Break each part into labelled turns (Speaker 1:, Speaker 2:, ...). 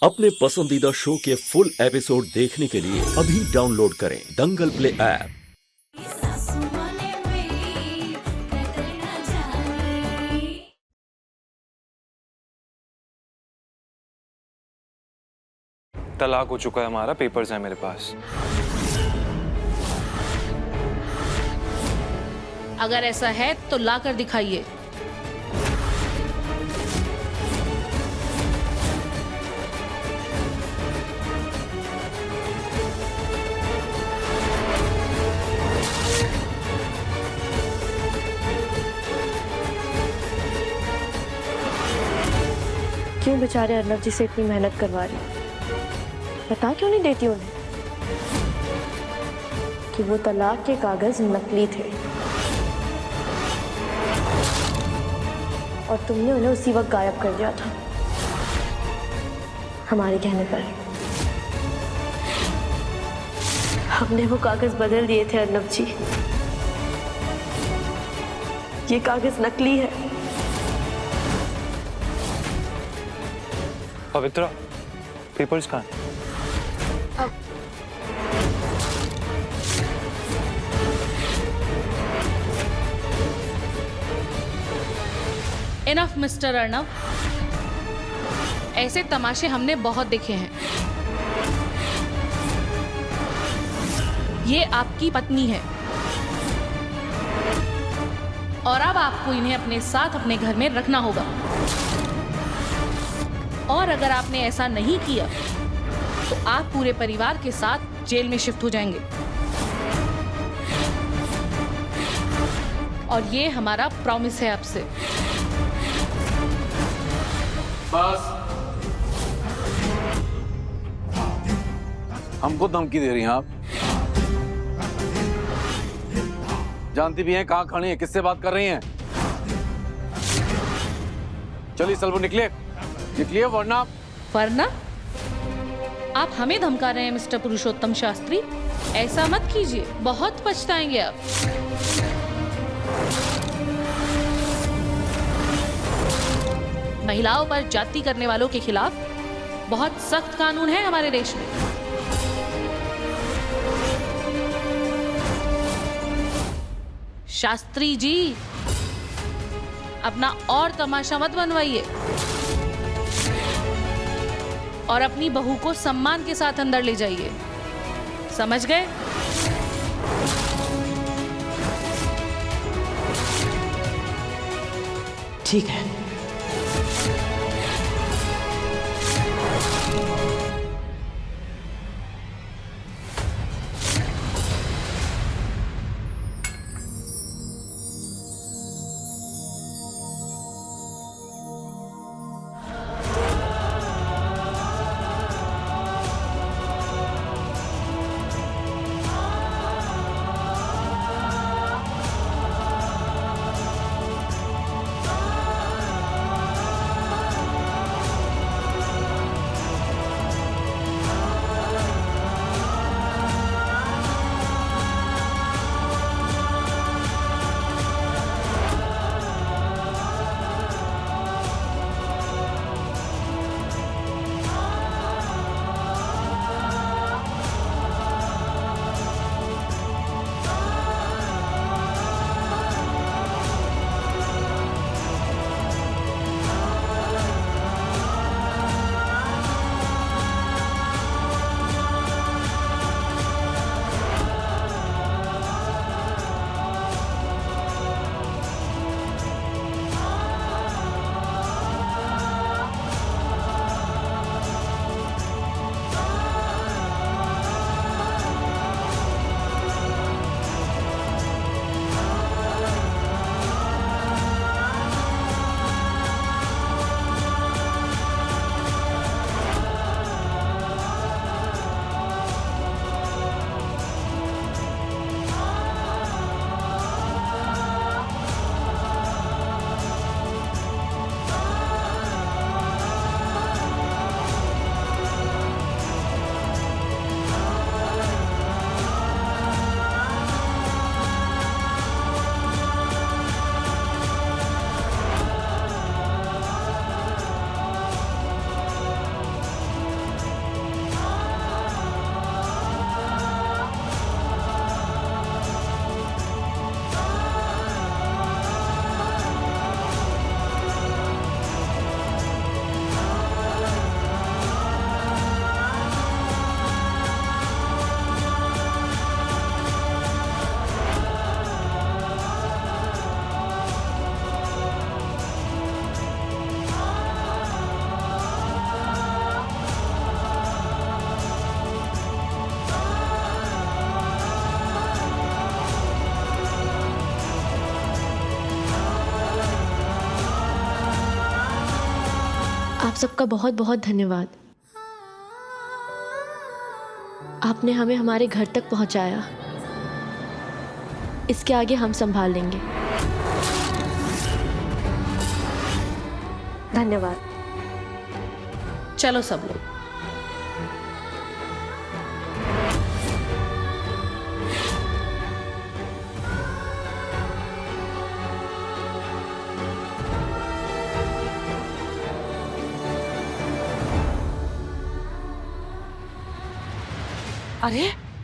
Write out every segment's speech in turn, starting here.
Speaker 1: अपने पसंदीदा शो के फुल एपिसोड देखने के लिए अभी डाउनलोड करें दंगल प्ले ऐप।
Speaker 2: तलाक हो चुका है हमारा, पेपर्स हैं मेरे पास।
Speaker 3: अगर ऐसा है तो लाकर दिखाइए।
Speaker 4: क्यों बेचारे अर्नब जी से इतनी मेहनत करवा रही? बता क्यों नहीं देती उन्हें कि वो तलाक के कागज नकली थे और तुमने उन्हें उसी वक्त गायब कर दिया था हमारे कहने पर। हमने वो कागज बदल दिए थे अर्नब जी। ये कागज नकली है।
Speaker 2: पवित्रा, पेपर्स कहाँ हैं?
Speaker 3: इनफ मिस्टर अर्नब, ऐसे तमाशे हमने बहुत देखे हैं। ये आपकी पत्नी है और अब आपको इन्हें अपने साथ अपने घर में रखना होगा। और अगर आपने ऐसा नहीं किया तो आप पूरे परिवार के साथ जेल में शिफ्ट हो जाएंगे। और ये हमारा प्रॉमिस है आपसे।
Speaker 5: बस हमको धमकी दे रही हैं आप? जानती भी हैं कहाँ खड़ी हैं, किससे बात कर रही हैं? चलिए सलवो निकलिए वरना।
Speaker 3: वरना आप हमें धमका रहे हैं मिस्टर पुरुषोत्तम शास्त्री? ऐसा मत कीजिए, बहुत पछताएंगे आप। महिलाओं पर जाति करने वालों के खिलाफ बहुत सख्त कानून है हमारे देश में। शास्त्री जी, अपना और तमाशा मत बनवाइए और अपनी बहू को सम्मान के साथ अंदर ले जाइए। समझ गए?
Speaker 6: ठीक है।
Speaker 4: सबका बहुत बहुत धन्यवाद। आपने हमें हमारे घर तक पहुंचाया। इसके आगे हम संभाल लेंगे। धन्यवाद।
Speaker 3: चलो सब लोग।
Speaker 6: अरे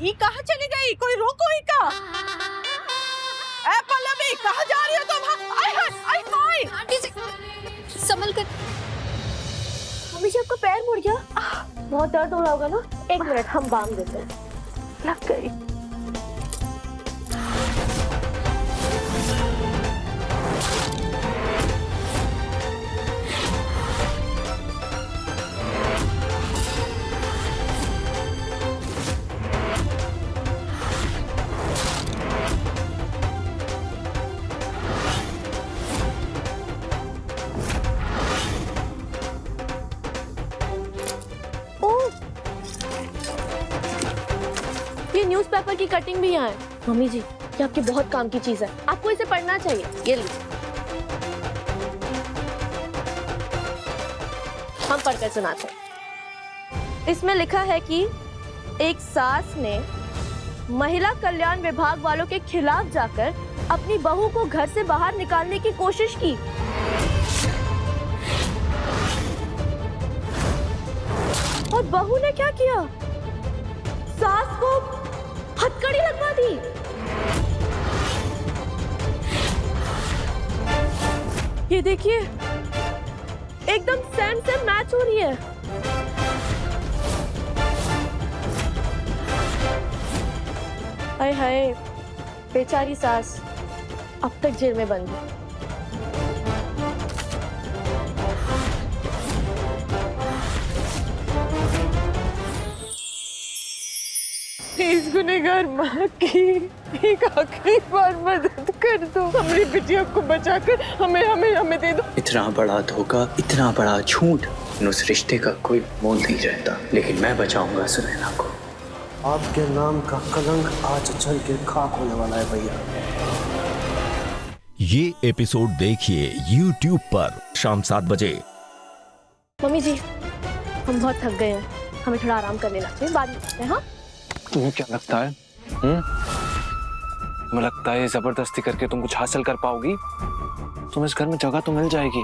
Speaker 6: ये कहाँ चली गई? कोई रोको ही का? ए पल्लवी, कहाँ जा रही हो तुम? आय हाय, आय हाय।
Speaker 7: आंटी जी संभल कर।
Speaker 4: मम्मी जी आपका पैर मुड़ गया। बहुत दर्द हो रहा होगा ना? 1 मिनट, हम बांध देते हैं। लग गई। ये न्यूज़पेपर की कटिंग भी यहाँ है। मम्मी जी, ये आपके बहुत काम की चीज है, आपको इसे पढ़ना चाहिए। ये लीजिए, हम पढ़कर सुनाते हैं। इसमें लिखा है कि एक सास ने महिला कल्याण विभाग वालों के खिलाफ जाकर अपनी बहू को घर से बाहर निकालने की कोशिश की। और बहू ने क्या किया? सास को हथकड़ी लगवा दी। ये देखिए, एकदम सेम सेम मैच हो रही है। हाय हाय, बेचारी सास अब तक जेल में बंद है।
Speaker 6: इस गुनहगार माँ की एक आखिरी बार मदद कर दो। हमारी बिटिया को बचाकर हमें हमें हमें दे दो।
Speaker 8: इतना बड़ा धोखा, इतना बड़ा झूठ, उस रिश्ते का कोई मोल नहीं रहता, लेकिन मैं बचाऊंगा सुनैना को।
Speaker 9: आपके नाम का कलंक आज जल के खाक होने वाला है भैया।
Speaker 1: ये एपिसोड देखिए YouTube पर शाम 7 बजे।
Speaker 4: मम्मी जी, हम बहुत थक गए हैं, हमें थोड़ा आराम कर लेना चाहिए, बाद में करते हैं। हाँ,
Speaker 2: तुम्हें क्या लगता है? तुम्हें लगता है जबरदस्ती करके तुम कुछ हासिल कर पाओगी? तुम्हें इस घर में जगह तो मिल जाएगी,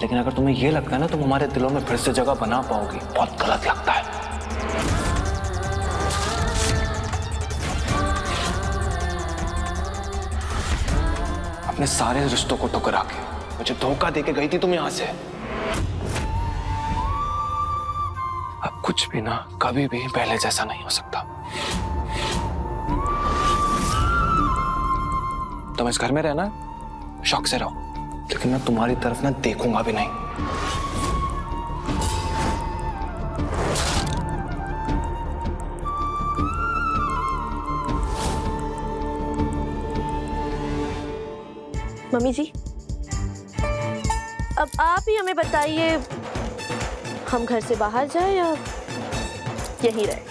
Speaker 2: लेकिन अगर तुम्हें यह लगता है ना तुम हमारे दिलों में फिर से जगह बना पाओगी, बहुत गलत लगता है। अपने सारे रिश्तों को ठुकरा के मुझे धोखा देके गई थी तुम यहां से। अब कुछ भी ना कभी भी पहले जैसा नहीं हो सकता। तुम इस घर में रहना, शौक से रहो, लेकिन मैं तुम्हारी तरफ ना देखूंगा भी नहीं।
Speaker 4: मम्मी जी, अब आप ही हमें बताइए, हम घर से बाहर जाए या यहीं रहे?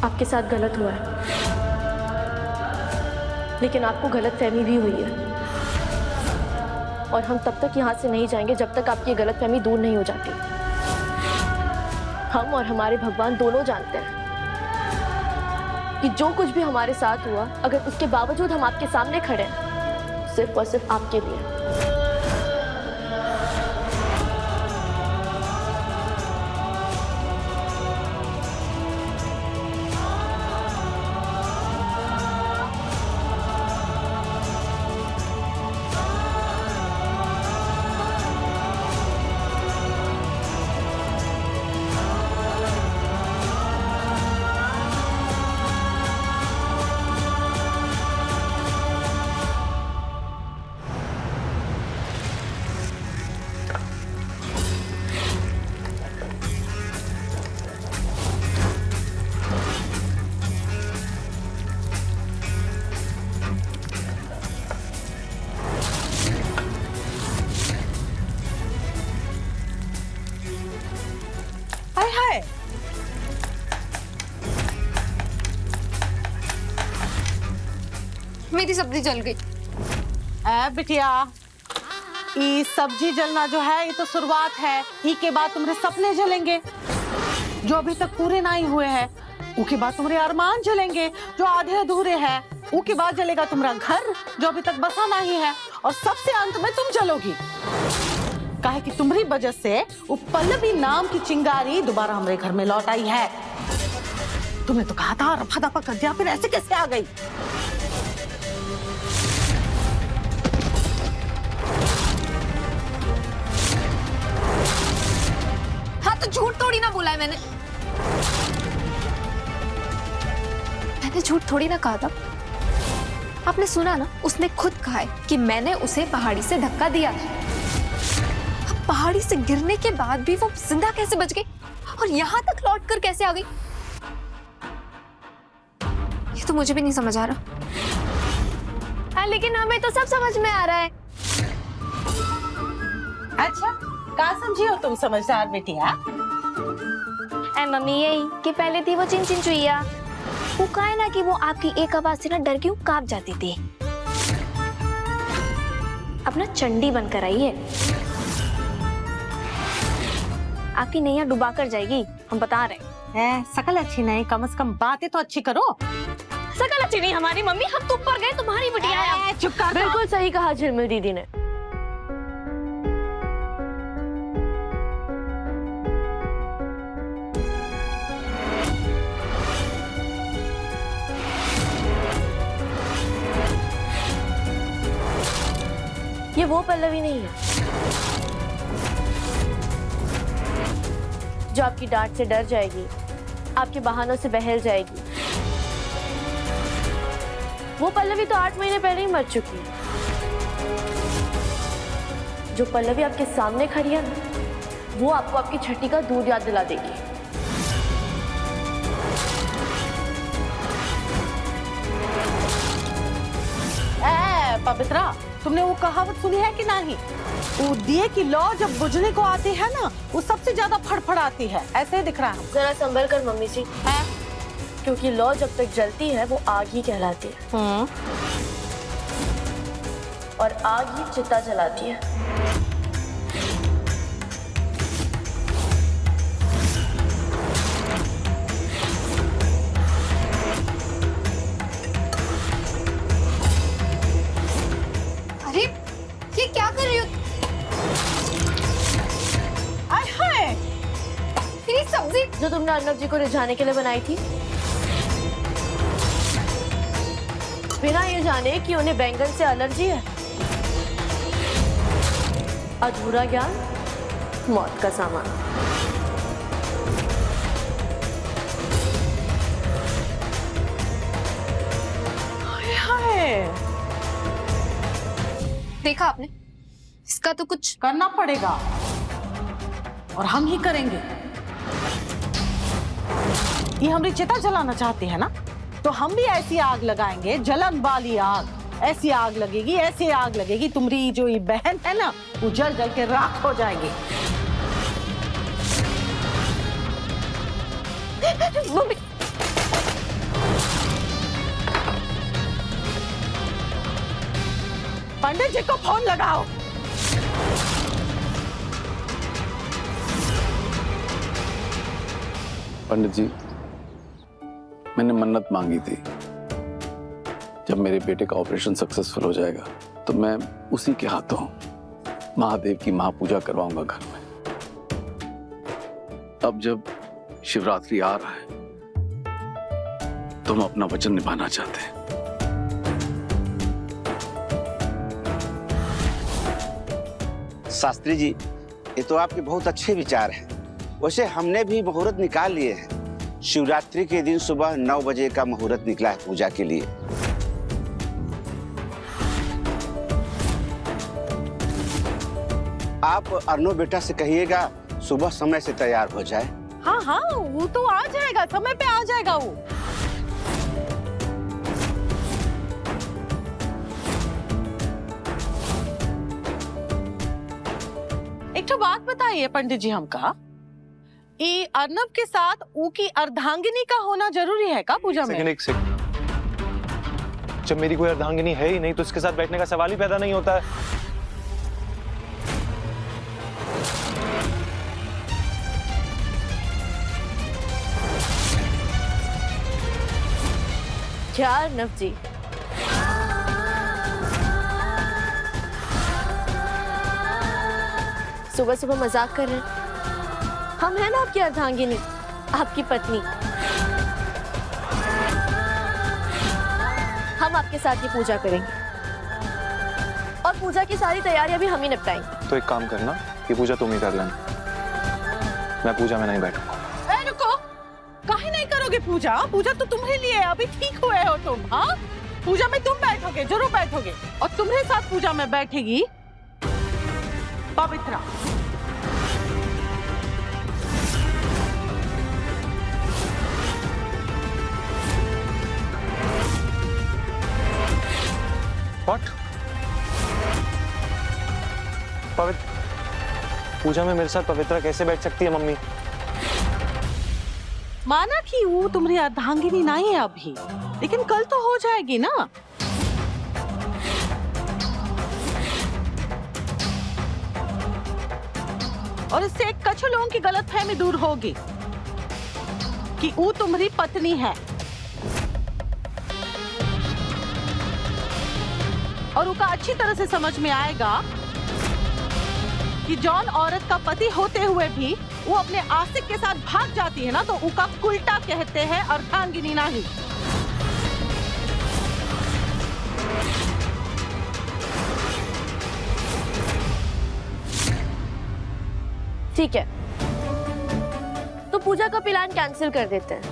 Speaker 4: आपके साथ गलत हुआ है, लेकिन आपको गलतफहमी भी हुई है, और हम तब तक यहाँ से नहीं जाएंगे जब तक आपकी गलतफहमी दूर नहीं हो जाती। हम और हमारे भगवान दोनों जानते हैं कि जो कुछ भी हमारे साथ हुआ, अगर उसके बावजूद हम आपके सामने खड़े हैं, सिर्फ और सिर्फ आपके लिए।
Speaker 7: मेरी सब्जी जल गई।
Speaker 6: ए बिटिया, ये सब्जी जलना जो है ये तो शुरुआत है। ई के बाद तुम्हारे सपने जलेंगे जो अभी तक पूरे नहीं हुए हैं। उसके बाद तुम्हारे अरमान जलेंगे जो आधे अधूरे हैं। उसके बाद जलेगा तुम्हारा घर जो अभी तक बसा नहीं है। और सबसे अंत में तुम जलोगी, काहे कि तुम्हारी वजह से वो पल्लवी नाम की चिंगारी दोबारा हमारे घर में लौट आई है। तुमने तो कहा था रफा दफा कर दिया, फिर ऐसे कैसे आ गई?
Speaker 7: हाँ तो झूठ थोड़ी ना बोला है मैंने झूठ थोड़ी ना कहा था। आपने सुना ना, उसने खुद कहा है कि मैंने उसे पहाड़ी से धक्का दिया था। अब पहाड़ी से गिरने के बाद भी वो जिंदा कैसे बच गई और यहाँ तक लौट कर कैसे आ गई, ये तो मुझे भी नहीं समझ आ रहा।
Speaker 4: हाँ, लेकिन हमें तो सब समझ में आ रहा है।
Speaker 6: अच्छा, क्या समझी हो तुम समझदार बिटिया?
Speaker 4: मम्मी यही कि पहले थी वो चिन चिन चुईया, वो कहा है ना कि वो आपकी एक आवाज से ना डर के कांप जाती थी। अपना चंडी बनकर आई है, आपकी नैया डुबा कर जाएगी, हम बता रहे हैं।
Speaker 6: शकल अच्छी नहीं, कम से कम बातें तो अच्छी करो।
Speaker 4: शकल अच्छी नहीं हमारी मम्मी, हम तुम पर गए, तुम्हारी बिटिया है।
Speaker 6: चुप कर।
Speaker 4: बिल्कुल सही कहा झिलमिल दीदी ने। ये वो पल्लवी नहीं है जो आपकी डांट से डर जाएगी, आपके बहानों से बहल जाएगी। वो पल्लवी तो 8 महीने पहले ही मर चुकी है। जो पल्लवी आपके सामने खड़ी है ना, वो आपको आपकी छठी का दूध याद दिला देगी।
Speaker 6: पवित्रा, तुमने वो कहावत सुनी है कि नहीं? वो दिए की लौ जब बुझने को आती है ना, वो सबसे ज्यादा फड़फड़ाती है। ऐसे ही दिख रहा है।
Speaker 4: जरा संभल कर मम्मी जी, क्योंकि लौ जब तक जलती है वो आग ही कहलाती है। और आग ही चिता जलाती है।
Speaker 7: अरे ये क्या कर रही हो?
Speaker 6: हाय,
Speaker 7: मेरी सब्जी
Speaker 4: जो तुमने अर्नब जी को रिझाने के लिए बनाई थी, बिना ये जाने कि उन्हें बैंगन से एलर्जी है। अधूरा ज्ञान मौत का सामान।
Speaker 6: हाय।
Speaker 7: देखा आपने, इसका तो कुछ
Speaker 6: करना पड़ेगा और हम ही करेंगे। ये हमारी चिता जलाना चाहते हैं ना, तो हम भी ऐसी आग लगाएंगे, जलन वाली आग। ऐसी आग लगेगी, ऐसी आग लगेगी, तुम्हारी जो ये बहन है ना, वो जल जल के राख हो जाएगी।
Speaker 4: मम्मी,
Speaker 6: पंडित जी को फोन लगाओ।
Speaker 5: पंडित जी, मैंने मन्नत मांगी थी, जब मेरे बेटे का ऑपरेशन सक्सेसफुल हो जाएगा तो मैं उसी के हाथों महादेव की महापूजा करवाऊंगा घर में। अब जब शिवरात्रि आ रहा है तो हम अपना वचन निभाना चाहते हैं।
Speaker 10: शास्त्री जी, ये तो आपके बहुत अच्छे विचार हैं। वैसे हमने भी मुहूर्त निकाल लिए हैं। शिवरात्रि के दिन सुबह 9 बजे का मुहूर्त निकला है पूजा के लिए। आप अर्नो बेटा से कहिएगा सुबह समय से तैयार हो जाए।
Speaker 6: हाँ हाँ, वो तो आ जाएगा, समय पे आ जाएगा वो। एक तो बात बताइए पंडित जी हमका, ये अर्नब के साथ ऊ की अर्धांगिनी का होना जरूरी है का पूजा में?
Speaker 2: एक सेकंड, जब मेरी कोई अर्धांगिनी है ही नहीं तो इसके साथ बैठने का सवाल ही पैदा नहीं होता है।
Speaker 4: क्या अर्नव जी, सुबह सुबह मजाक कर रहे हैं? हम हैं ना आपकी अर्धांगिनी, आपकी पत्नी। हम आपके साथ ही पूजा करेंगे और पूजा की सारी तैयारियां भी हम ही निपटाएंगे।
Speaker 2: तो एक काम करना, ये पूजा तुम ही कर लेना, मैं पूजा में नहीं बैठूंगा।
Speaker 6: रुको, काहे नहीं करोगे पूजा? पूजा तो तुम्हारे लिए है, अभी ठीक हुए हो तुम। हाँ, पूजा में तुम बैठोगे, जरूर बैठोगे। और तुम्हारे साथ पूजा में बैठेगी पवित्रा।
Speaker 2: What? पूजा में मेरे साथ पवित्रा कैसे बैठ सकती है मम्मी?
Speaker 6: माना कि वो तुम्हारी अर्धांगिनी नहीं है अभी, लेकिन कल तो हो जाएगी ना। और इससे एक कछु लोगों की गलतफहमी दूर होगी कि वो तुम्हारी पत्नी है और उनका अच्छी तरह से समझ में आएगा कि जॉन औरत का पति होते हुए भी वो अपने आशिक के साथ भाग जाती है ना, तो उनका उल्टा कहते हैं अर्धांगिनी नहीं।
Speaker 4: ठीक है, तो पूजा का प्लान कैंसिल कर देते हैं,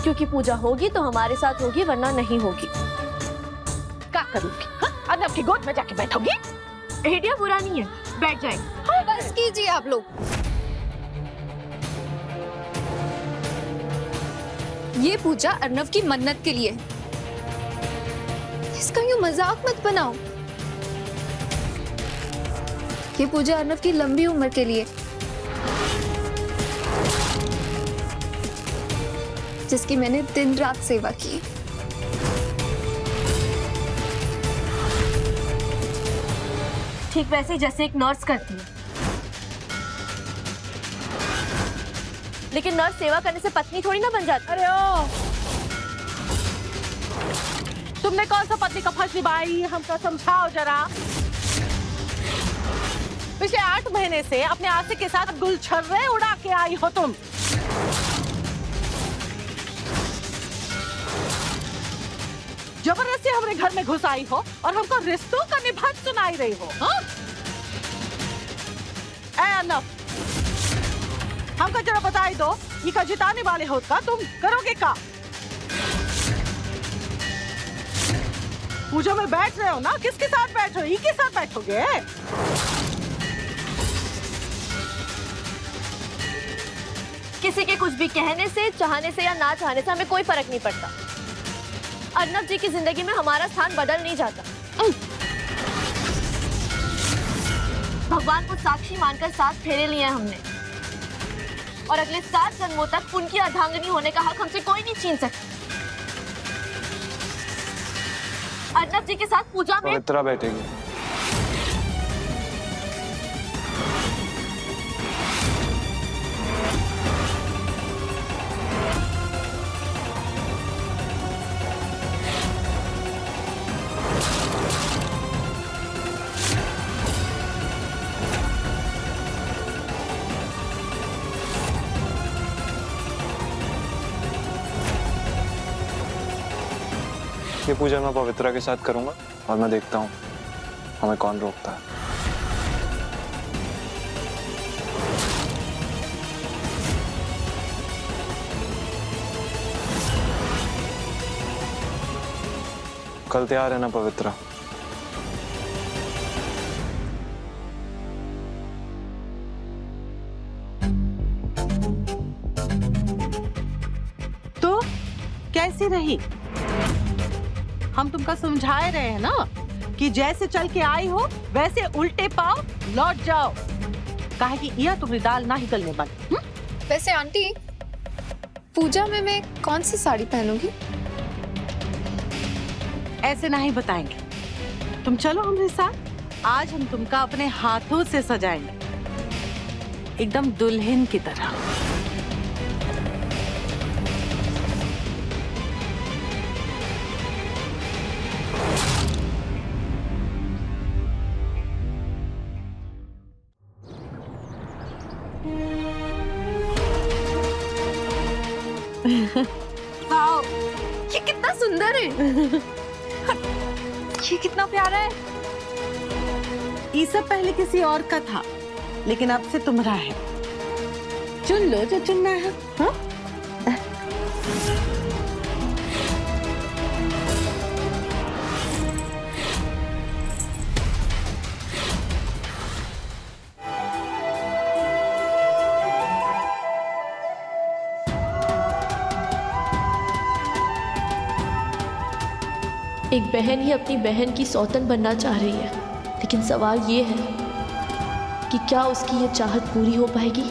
Speaker 4: क्योंकि पूजा होगी तो हमारे साथ होगी, वरना नहीं होगी।
Speaker 6: क्या करूंगी? अर्नव की गोद में जाके बैठोगी?
Speaker 4: आइडिया बुरा नहीं है, बैठ जाएंगे।
Speaker 7: बस कीजिए आप लोग। ये पूजा अर्नव की मन्नत के लिए, इसका यूं मजाक मत बनाओ। ये पूजा अर्नव की लंबी उम्र के लिए, जिसकी मैंने दिन रात सेवा की।
Speaker 4: ठीक वैसे ही जैसे एक नर्स करती है, लेकिन नर्स सेवा करने से पत्नी थोड़ी ना बन जाती।
Speaker 6: अरे ओ, तुमने कौन सा पत्नी का फर्ज निभाई, हमको समझाओ जरा। पिछले 8 महीने से अपने आशिक के साथ गुलछर्रे उड़ा के आई हो तुम। जबरदस्ती हमारे घर में घुस आई हो और हमको रिश्तों का निभान सुनाई रही हो। हाँ? अर्नव, हमको जरा बताई दो, ये का जिताने वाले हो का तुम करोगे का? पूजा में बैठ रहे हो ना, किसके साथ बैठ रहे हो? ये के साथ बैठोगे?
Speaker 4: किसी के कुछ भी कहने से, चाहने से या ना चाहने से हमें कोई फर्क नहीं पड़ता। अर्नव जी की जिंदगी में हमारा स्थान बदल नहीं जाता। भगवान को साक्षी मानकर 7 फेरे लिए हैं हमने, और अगले 7 जन्मों तक उनकी अर्धांगिनी होने का हक हमसे कोई नहीं छीन सकता। अर्नव जी के साथ पूजा में
Speaker 2: पवित्रा बैठेगी। ये पूजा मैं पवित्रा के साथ करूंगा और मैं देखता हूँ हमें कौन रोकता है। कल तैयार है ना पवित्रा?
Speaker 6: तो कैसी रही? हम तुमको समझाए रहे हैं ना कि जैसे चल के आई हो वैसे उल्टे पाव लौट जाओ, काहे कि यह तुम्हारी दाल ना ही गलने बन।
Speaker 7: वैसे आंटी, पूजा में मैं कौन सी साड़ी पहनूंगी?
Speaker 6: ऐसे नहीं बताएंगे। तुम चलो हमारे साथ, आज हम तुमका अपने हाथों से सजाएंगे, एकदम दुल्हन की तरह।
Speaker 7: वाओ, ये कितना सुंदर है। ये कितना प्यारा है।
Speaker 6: ये सब पहले किसी और का था, लेकिन अब से तुम्हारा है। चुन लो जो चुनना है। हाँ?
Speaker 4: एक बहन ही अपनी बहन की सौतन बनना चाह रही है, लेकिन सवाल ये है कि क्या उसकी ये चाहत पूरी हो पाएगी?